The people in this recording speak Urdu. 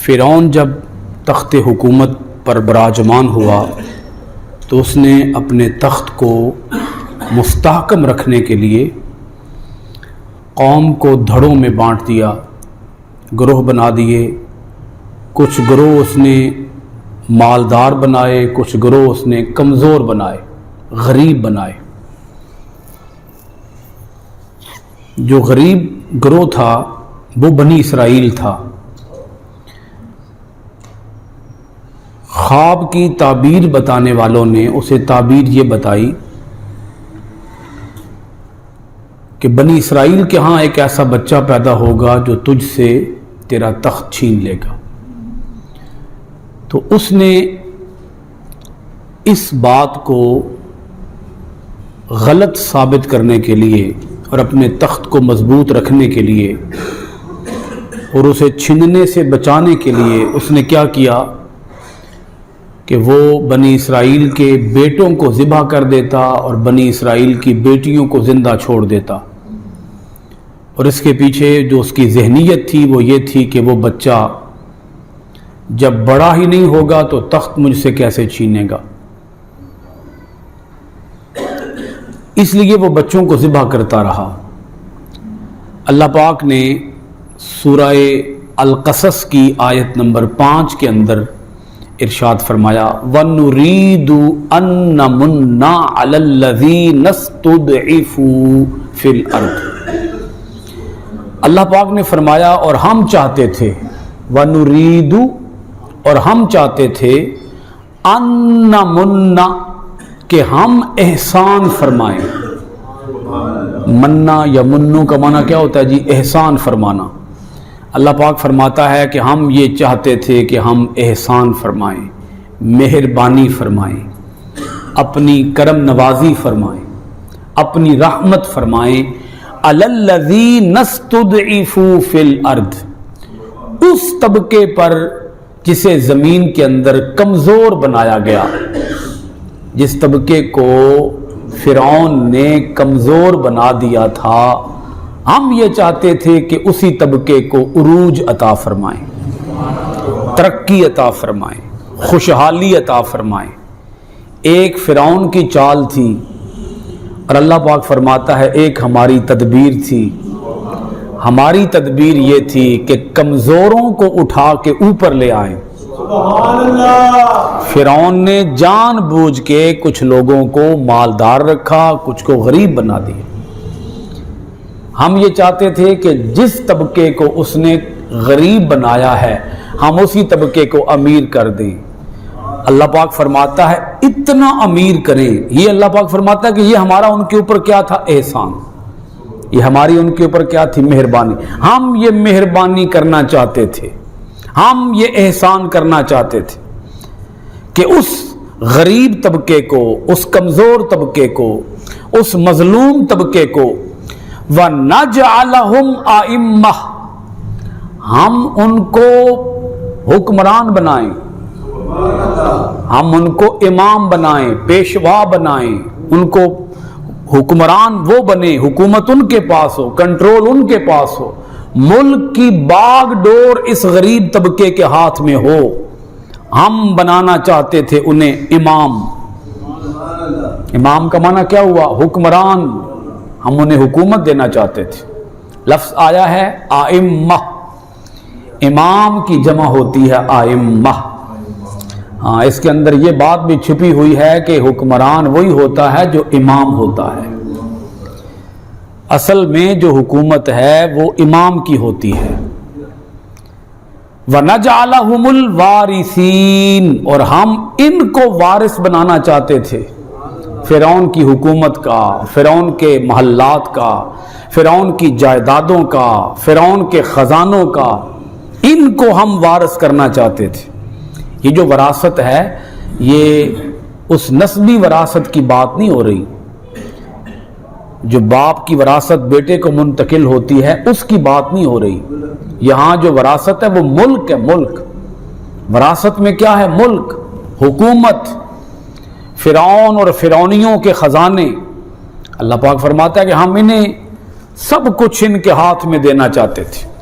فرعون جب تخت حکومت پر براجمان ہوا تو اس نے اپنے تخت کو مستحکم رکھنے کے لیے قوم کو دھڑوں میں بانٹ دیا، گروہ بنا دیے۔ کچھ گروہ اس نے مالدار بنائے، کچھ گروہ اس نے کمزور بنائے، غریب بنائے۔ جو غریب گروہ تھا وہ بنی اسرائیل تھا۔ خواب کی تعبیر بتانے والوں نے اسے تعبیر یہ بتائی کہ بنی اسرائیل کے ہاں ایک ایسا بچہ پیدا ہوگا جو تجھ سے تیرا تخت چھین لے گا۔ تو اس نے اس بات کو غلط ثابت کرنے کے لیے اور اپنے تخت کو مضبوط رکھنے کے لیے اور اسے چھننے سے بچانے کے لیے اس نے کیا کیا کہ وہ بنی اسرائیل کے بیٹوں کو ذبح کر دیتا اور بنی اسرائیل کی بیٹیوں کو زندہ چھوڑ دیتا۔ اور اس کے پیچھے جو اس کی ذہنیت تھی وہ یہ تھی کہ وہ بچہ جب بڑا ہی نہیں ہوگا تو تخت مجھ سے کیسے چھینے گا، اس لیے وہ بچوں کو ذبح کرتا رہا۔ اللہ پاک نے سورہ القصص کی آیت نمبر 5 کے اندر ارشاد فرمایا وَنُرِيدُ أَن نَّمُنَّ عَلَى الَّذِينَ اسْتُضْعِفُوا فِي الْأَرْضِ۔ اللہ پاک نے فرمایا اور ہم چاہتے تھے، وَنُرِيدُ اور ہم چاہتے تھے، أَن نَّمُنَّ کہ ہم احسان فرمائیں۔ مننا یا منو کا معنی کیا ہوتا ہے جی؟ احسان فرمانا۔ اللہ پاک فرماتا ہے کہ ہم یہ چاہتے تھے کہ ہم احسان فرمائیں، مہربانی فرمائیں، اپنی کرم نوازی فرمائیں، اپنی رحمت فرمائیں علی الذین استضعفوا فی الارض، اس طبقے پر جسے زمین کے اندر کمزور بنایا گیا، جس طبقے کو فرعون نے کمزور بنا دیا تھا، ہم یہ چاہتے تھے کہ اسی طبقے کو عروج عطا فرمائیں، ترقی عطا فرمائیں، خوشحالی عطا فرمائیں۔ ایک فرعون کی چال تھی اور اللہ پاک فرماتا ہے ایک ہماری تدبیر تھی۔ ہماری تدبیر یہ تھی کہ کمزوروں کو اٹھا کے اوپر لے آئیں۔ فرعون نے جان بوجھ کے کچھ لوگوں کو مالدار رکھا، کچھ کو غریب بنا دیا۔ ہم یہ چاہتے تھے کہ جس طبقے کو اس نے غریب بنایا ہے ہم اسی طبقے کو امیر کر دیں۔ اللہ پاک فرماتا ہے اتنا امیر کریں، یہ اللہ پاک فرماتا ہے کہ یہ ہمارا ان کے اوپر کیا تھا؟ احسان۔ یہ ہماری ان کے اوپر کیا تھی؟ مہربانی۔ ہم یہ مہربانی کرنا چاہتے تھے، ہم یہ احسان کرنا چاہتے تھے کہ اس غریب طبقے کو، اس کمزور طبقے کو، اس مظلوم طبقے کو وَنَجْعَلَهُمْ أَئِمَّةً ہم ان کو حکمران بنائیں، ہم ان کو امام بنائیں، پیشوا بنائیں، ان کو حکمران وہ بنے، حکومت ان کے پاس ہو، کنٹرول ان کے پاس ہو، ملک کی باغ ڈور اس غریب طبقے کے ہاتھ میں ہو۔ ہم بنانا چاہتے تھے انہیں امام۔ امام کا معنی کیا ہوا؟ حکمران۔ ہم انہیں حکومت دینا چاہتے تھے۔ لفظ آیا ہے آئمہ، امام کی جمع ہوتی ہے آئمہ۔ ہاں، اس کے اندر یہ بات بھی چھپی ہوئی ہے کہ حکمران وہی ہوتا ہے جو امام ہوتا ہے۔ اصل میں جو حکومت ہے وہ امام کی ہوتی ہے۔ وَنَجْعَلَهُمُ الْوَارِثِينَ اور ہم ان کو وارث بنانا چاہتے تھے، فرعون کی حکومت کا، فرعون کے محلات کا، فرعون کی جائیدادوں کا، فرعون کے خزانوں کا، ان کو ہم وارث کرنا چاہتے تھے۔ یہ جو وراثت ہے یہ اس نسبی وراثت کی بات نہیں ہو رہی، جو باپ کی وراثت بیٹے کو منتقل ہوتی ہے اس کی بات نہیں ہو رہی۔ یہاں جو وراثت ہے وہ ملک ہے، ملک۔ وراثت میں کیا ہے؟ ملک، حکومت، فرعون اور فرعونیوں کے خزانے۔ اللہ پاک فرماتا ہے کہ ہم انہیں سب کچھ ان کے ہاتھ میں دینا چاہتے تھے۔